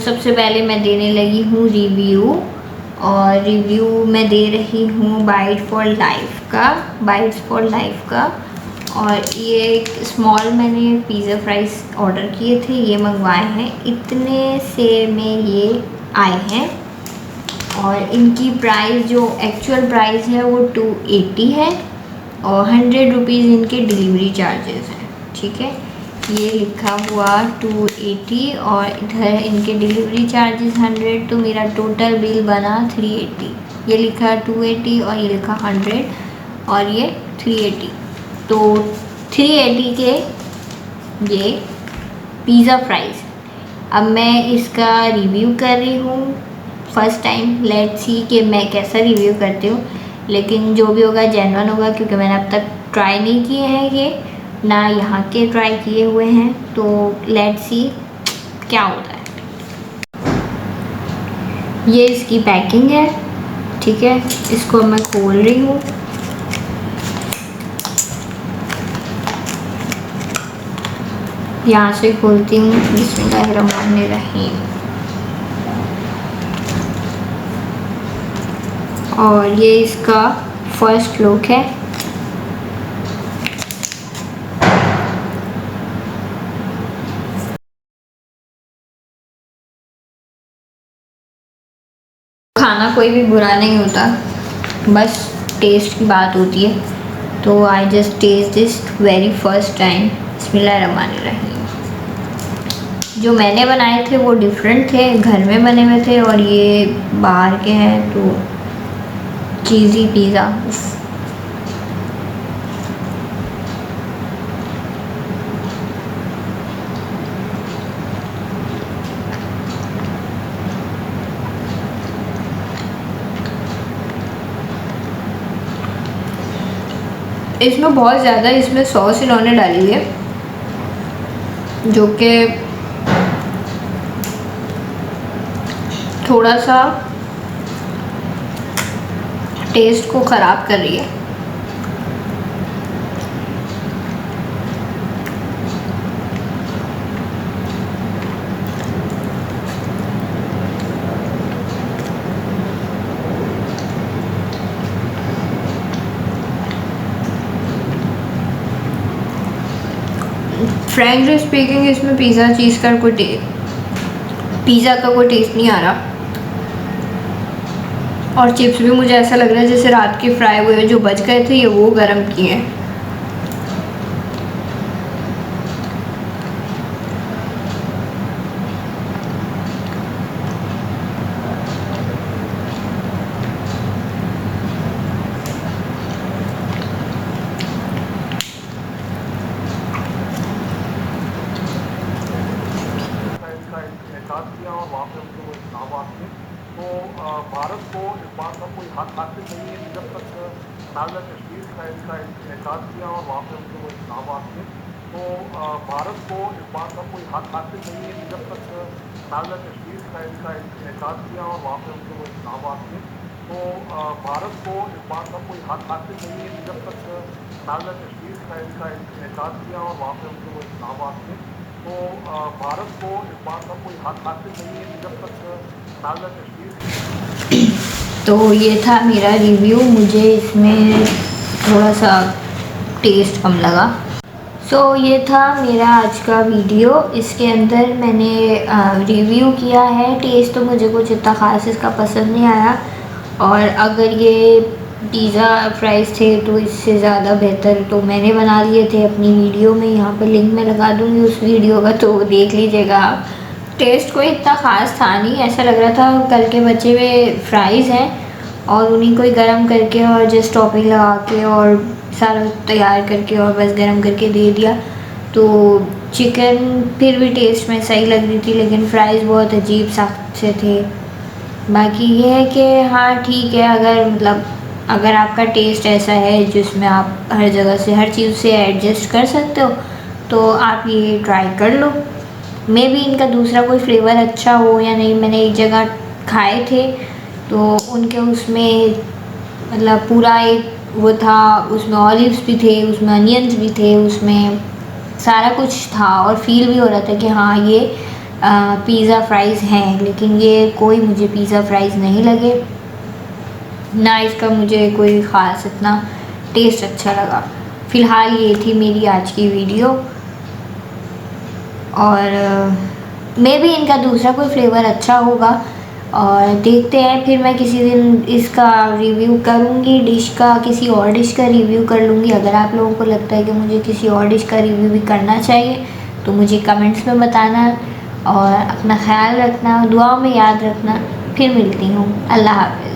सबसे पहले मैं देने लगी हूँ रिव्यू, और रिव्यू मैं दे रही हूँ बाइट फॉर लाइफ का। और ये एक स्मॉल मैंने पिज़्ज़ा फ्राइज़ ऑर्डर किए थे, ये मंगवाए हैं, इतने से में ये आए हैं। और इनकी प्राइस जो एक्चुअल प्राइस है वो 280 है और 100 रुपीज़ इनके डिलीवरी चार्जेस हैं। ठीक है, ये लिखा हुआ 280 और इधर इनके डिलीवरी चार्जेस 100, तो मेरा टोटल बिल बना 380। ये लिखा 280 और ये लिखा 100 और ये 380, तो 380 के ये पिज़्ज़ा फ्राइज़। अब मैं इसका रिव्यू कर रही हूँ फर्स्ट टाइम, लेट्स सी कि मैं कैसा रिव्यू करती हूँ, लेकिन जो भी होगा जेन्युइन होगा, क्योंकि मैंने अब तक ट्राई नहीं किए हैं ये, ना यहाँ के ट्राई किए हुए हैं, तो लेट्स सी क्या होता है। ये इसकी पैकिंग है, ठीक है, इसको मैं खोल रही हूँ। यहाँ से खोलती हूँ, बिस्मिल्लाहिर्रहमानिर्रहीम। और ये इसका फर्स्ट लुक है। खाना कोई भी बुरा नहीं होता, बस टेस्ट की बात होती है, तो I just test this very first time. बिस्मिल्लाहिर्रहमानिर्रहीम। जो मैंने बनाए थे वो डिफरेंट थे, घर में बने हुए थे, और ये बाहर के हैं, तो चीज़ी पिज़्ज़ा। इसमें बहुत ज़्यादा इसमें सॉस इन्होंने डाली है, जो कि थोड़ा सा टेस्ट को ख़राब कर रही है। फ्रैंकली स्पीकिंग, इसमें पिज़्ज़ा का कोई टेस्ट नहीं आ रहा, और चिप्स भी मुझे ऐसा लग रहा है जैसे रात के फ्राई हुए जो बच गए थे, ये वो गरम किए हैं। किया और वहाँ पे उनको वो इस्लामाबाद थे, तो भारत को इस बात का कोई हक हासिल नहीं है जब तक नाज़ा कश्मीर का इनका इनेकाद किया और वहाँ पे उनको वो इस्लामाबाद थे, तो भारत को इस बात का कोई हक हासिल नहीं है जब तक नाज़ा कश्मीर का इनका इनेकाद किया और वहाँ पे उनको वो इस्लामाबाद थे, तो भारत को इस बात का कोई हक हासिल नहीं है जब तक नाज़ा कश्मीर का इनका इनेकाद किया और वहाँ पे उनको वो इस्लामाबाद थे, तो भारत को इस बात का कोई हक हासिल नहीं है जब तक नाज़ा कश्मीर। तो ये था मेरा रिव्यू, मुझे इसमें थोड़ा सा टेस्ट कम लगा। ये था मेरा आज का वीडियो। इसके अंदर मैंने रिव्यू किया है, टेस्ट तो मुझे कुछ इतना ख़ास इसका पसंद नहीं आया, और अगर ये पिज़्ज़ा फ्राइज़ थे तो इससे ज़्यादा बेहतर तो मैंने बना लिए थे अपनी वीडियो में, यहाँ पे लिंक मैं लगा दूँगी उस वीडियो का, तो देख लीजिएगा आप। टेस्ट कोई इतना ख़ास था नहीं, ऐसा लग रहा था कल के बचे हुए फ्राइज़ हैं और उन्हीं को ही गर्म करके और जस्ट टॉपिंग लगा के और सारा तैयार करके और बस गर्म करके दे दिया, तो चिकन फिर भी टेस्ट में सही लग रही थी, लेकिन फ्राइज़ बहुत अजीब सा से थे। बाकी ये है कि हाँ ठीक है, अगर आपका टेस्ट ऐसा है जिसमें आप हर जगह से हर चीज़ से एडजस्ट कर सकते हो, तो आप ये ट्राई कर लो। मे भी इनका दूसरा कोई फ्लेवर अच्छा हो या नहीं, मैंने एक जगह खाए थे तो उनके उसमें मतलब पूरा एक वो था, उसमें ऑलिव्स भी थे, उसमें अनियंस भी थे, उसमें सारा कुछ था और फील भी हो रहा था कि हाँ ये पिज़्ज़ा फ्राइज़ हैं, लेकिन ये कोई मुझे पिज़्ज़ा फ्राइज़ नहीं लगे, ना इसका मुझे कोई ख़ास इतना टेस्ट अच्छा लगा। फ़िलहाल ये थी मेरी आज की वीडियो, और मे भी इनका दूसरा कोई फ्लेवर अच्छा होगा, और देखते हैं फिर मैं किसी दिन इसका रिव्यू करूँगी, डिश का, किसी और डिश का रिव्यू कर लूँगी। अगर आप लोगों को लगता है कि मुझे किसी और डिश का रिव्यू भी करना चाहिए तो मुझे कमेंट्स में बताना, और अपना ख्याल रखना, दुआओं में याद रखना। फिर मिलती हूँ, अल्लाह हाफ़िज़।